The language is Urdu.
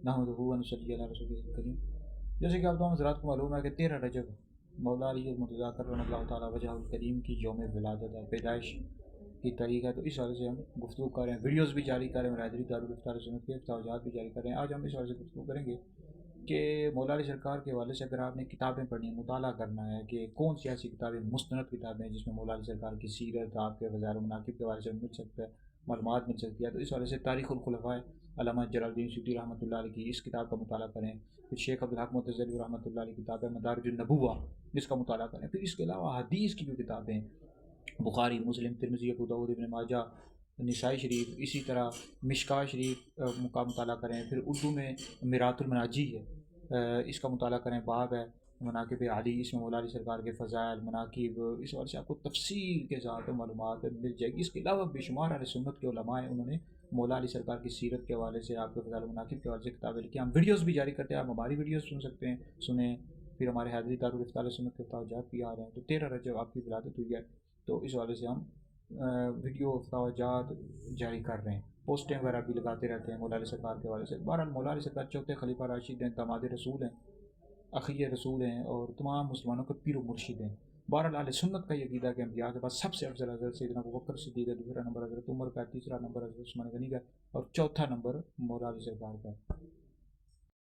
نحمدہ و نصلی علی رسولہ الکریم۔ جیسے کہ آپ تمام حضرات کو معلوم ہے کہ 13 رجب مولا علی مرتضیٰ کرم اللہ تعالیٰ وجہ الکریم کی یوم ولادت ہے، پیدائش کی تاریخ ہے، تو اس حوالے سے ہم گفتگو کر رہے ہیں، ویڈیوز بھی جاری کر رہے ہیں، برادری دارالافطار سنت کے توجہات بھی جاری کر رہے ہیں۔ آج ہم اس حوالے سے گفتگو کریں گے کہ مولا علی سرکار کے حوالے سے اگر آپ نے کتابیں پڑھنی ہیں، مطالعہ کرنا ہے کہ کون سی ایسی کتابیں مستند کتابیں ہیں جس میں مولا علی سرکار کی سیرت، آپ کے وزار و مناقب کے حوالے سے مل سکتا ہے، معلومات مل سکتی ہے، تو اس حوالے سے تاریخ الخلفاء علامہ جلال الدین سیوطی رحمۃ اللہ علیہ کی اس کتاب کا مطالعہ کریں۔ پھر شیخ عبدالحق متزلی رحمۃ اللہ علیہ کی کتاب ہے مدارج النبوہ، جس کا مطالعہ کریں۔ پھر اس کے علاوہ حدیث کی جو کتابیں ہیں، بخاری، مسلم، ترمذی، ابو داؤد، ابن ماجہ، نسائی شریف، اسی طرح مشکوٰہ شریف کا مطالعہ کریں۔ پھر اردو میں میرات المناجی ہے، اس کا مطالعہ کریں، باب ہے مناقب علی، اس میں مولا علی سرکار کے فضائل، مناقب، اس حوالے سے آپ کو تفصیل کے ساتھ معلومات مل جائے گی۔ اس کے علاوہ بے شمار اہل سنت کے علماء ہیں، انہوں نے مولا علی سرکار کی سیرت کے حوالے سے، آپ کے فضائل و مناقب کے حوالے سے کتابیں لکھی ہیں۔ ہم ویڈیوز بھی جاری کرتے ہیں، آپ ہماری ویڈیوز سن سکتے ہیں، سنیں۔ پھر ہمارے حیدری دارالافطار سنت کے توجہات بھی آ رہے ہیں، تو 13 رجب آپ کی ولادت ہوئی ہے، تو اس حوالے سے ہم ویڈیو توجہات جاری کر رہے ہیں، پوسٹیں وغیرہ بھی لگاتے رہتے ہیں مولا علی سرکار کے حوالے سے۔ بہرحال مولا علی سرکار چوتھے خلیفہ راشد ہیں، داماد رسول ہیں، اخی رسول ہیں، اور تمام مسلمانوں کے پیر و مرشد ہیں۔ بہرحال اہل سنت کا یہ عقیدہ کہ انبیاء کے بعد سب سے افضل حضرت سیدنا ابوبکر صدیق ہے، دوسرا نمبر حضرت عمر کا، تیسرا نمبر حضرت عثمان غنی کا، اور چوتھا نمبر مولا علی سرکار کا۔